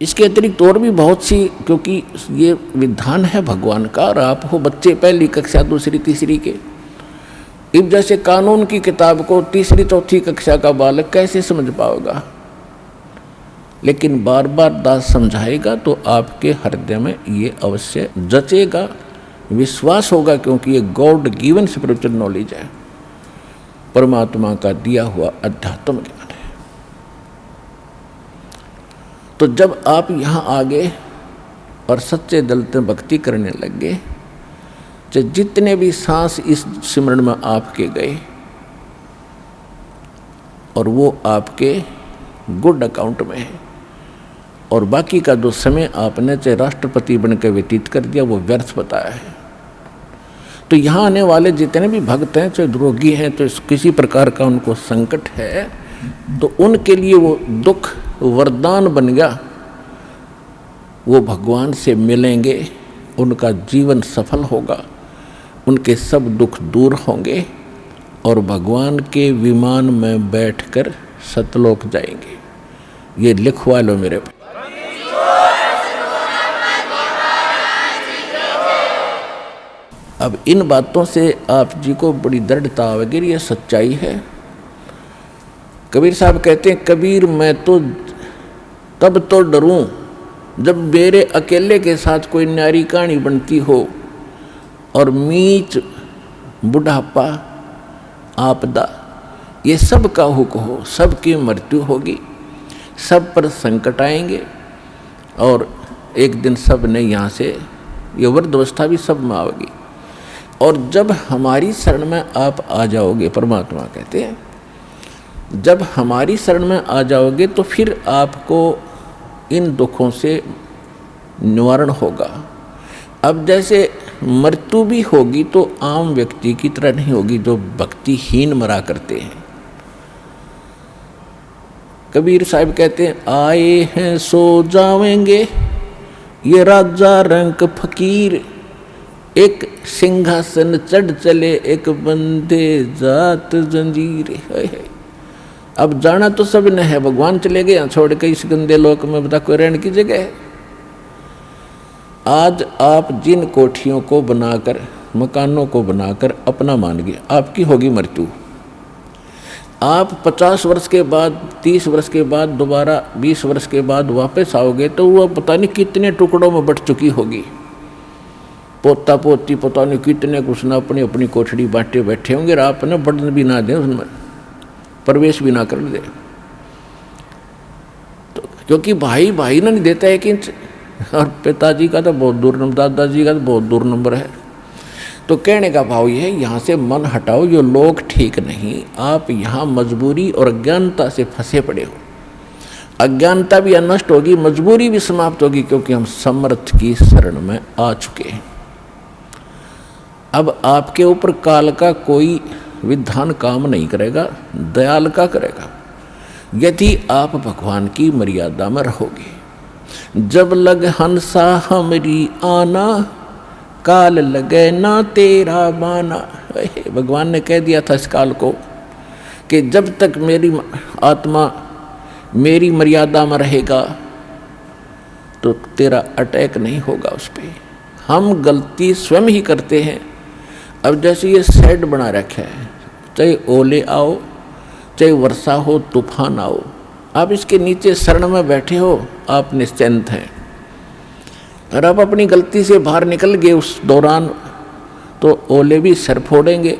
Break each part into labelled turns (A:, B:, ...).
A: इसके अतिरिक्त और भी बहुत सी, क्योंकि ये विधान है भगवान का, और आप हो बच्चे पहली कक्षा दूसरी तीसरी के, इब जैसे कानून की किताब को तीसरी चौथी कक्षा का बालक कैसे समझ पाएगा, लेकिन बार बार दास समझाएगा तो आपके हृदय में ये अवश्य जचेगा, विश्वास होगा, क्योंकि ये गॉड गिवन स्पिरिचुअल नॉलेज है, परमात्मा का दिया हुआ अध्यात्म ज्ञान है। तो जब आप यहाँ आ गए और सच्चे दिल से भक्ति करने लग गए, तो जितने भी सांस इस सिमरन में आपके गए और वो आपके गुड अकाउंट में है, और बाकी का जो समय आपने चाहे राष्ट्रपति बनकर व्यतीत कर दिया वो व्यर्थ बताया है। तो यहाँ आने वाले जितने भी भक्त हैं, चाहे रोगी हैं, तो किसी प्रकार का उनको संकट है, तो उनके लिए वो दुख वरदान बन गया, वो भगवान से मिलेंगे, उनका जीवन सफल होगा, उनके सब दुख दूर होंगे और भगवान के विमान में बैठकर सतलोक जाएंगे। ये लिखवा लो मेरे पे। अब इन बातों से आप जी को बड़ी दृढ़ता आवेगी, ये सच्चाई है। कबीर साहब कहते हैं, कबीर मैं तो तब तो डरूं जब मेरे अकेले के साथ कोई न्यारी कहानी बनती हो और मीच बुढ़ापा आपदा ये सब का हुक हो, सबकी मृत्यु होगी, सब पर संकट आएंगे और एक दिन सब ने यहाँ से ये वृद्धावस्था भी सब में आएगी। और जब हमारी शरण में आप आ जाओगे, परमात्मा कहते हैं, जब हमारी शरण में आ जाओगे तो फिर आपको इन दुखों से निवारण होगा। अब जैसे मृत्यु भी होगी तो आम व्यक्ति की तरह नहीं होगी जो भक्तिहीन मरा करते हैं। कबीर साहब कहते हैं, आए हैं सो जावेंगे ये राजा रंक फकीर, एक सिंहासन चढ़ चले एक बंदे जात जंजीर। अब जाना तो सब ने है, भगवान चले गए छोड़ के इस गंदे लोक में, बता कोई रहने की जगह है। आज आप जिन कोठियों को बनाकर, मकानों को बनाकर अपना मान गए, आपकी होगी मृत्यु। आप 50 वर्ष के बाद, 30 वर्ष के बाद, दोबारा 20 वर्ष के बाद वापस आओगे तो वह पता नहीं कितने टुकड़ों में बट चुकी होगी। पोता पोती पता नहीं कितने कुछ ना अपनी अपनी कोठड़ी बांटे बैठे होंगे, और आपने बढ़न भी ना दें, उसमें प्रवेश भी ना कर दे। तो क्योंकि भाई भाई ना नहीं देता 1 इंच, और पिताजी का तो बहुत दूर नंबर, दादाजी का तो बहुत दूर नंबर है। तो कहने का भाव ये है, यहाँ से मन हटाओ, ये लोग ठीक नहीं, आप यहाँ मजबूरी और अज्ञानता से फंसे पड़े हो। अज्ञानता भी नष्ट होगी, मजबूरी भी समाप्त होगी, क्योंकि हम समर्थ की शरण में आ चुके हैं। अब आपके ऊपर काल का कोई विधान काम नहीं करेगा, दयाल का करेगा, यदि आप भगवान की मर्यादा में रहोगे। जब लग हंसा हमारी आना, काल लगे ना तेरा बाना। भगवान ने कह दिया था इस काल को कि जब तक मेरी आत्मा मेरी मर्यादा में रहेगा तो तेरा अटैक नहीं होगा उस पर। हम गलती स्वयं ही करते हैं। अब जैसे ये शेड बना रखा है, चाहे ओले आओ, चाहे वर्षा हो, तूफान आओ, आप इसके नीचे शरण में बैठे हो, आप निश्चिंत हैं। और आप अपनी गलती से बाहर निकल गए उस दौरान, तो ओले भी सर फोड़ेंगे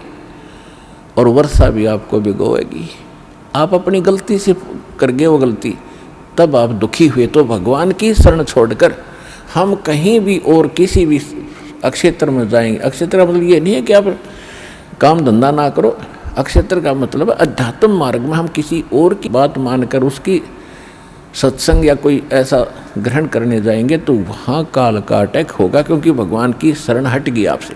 A: और वर्षा भी आपको भिगोएगी। आप अपनी गलती से कर गए वो गलती, तब आप दुखी हुए। तो भगवान की शरण छोड़कर हम कहीं भी और किसी भी अक्षेत्र में जाएंगे। अक्षेत्र का मतलब ये नहीं है कि आप काम धंधा ना करो, अक्षेत्र का मतलब अध्यात्म मार्ग में हम किसी और की बात मानकर उसकी सत्संग या कोई ऐसा ग्रहण करने जाएंगे तो वहाँ काल का अटैक होगा, क्योंकि भगवान की शरण हट गई आपसे।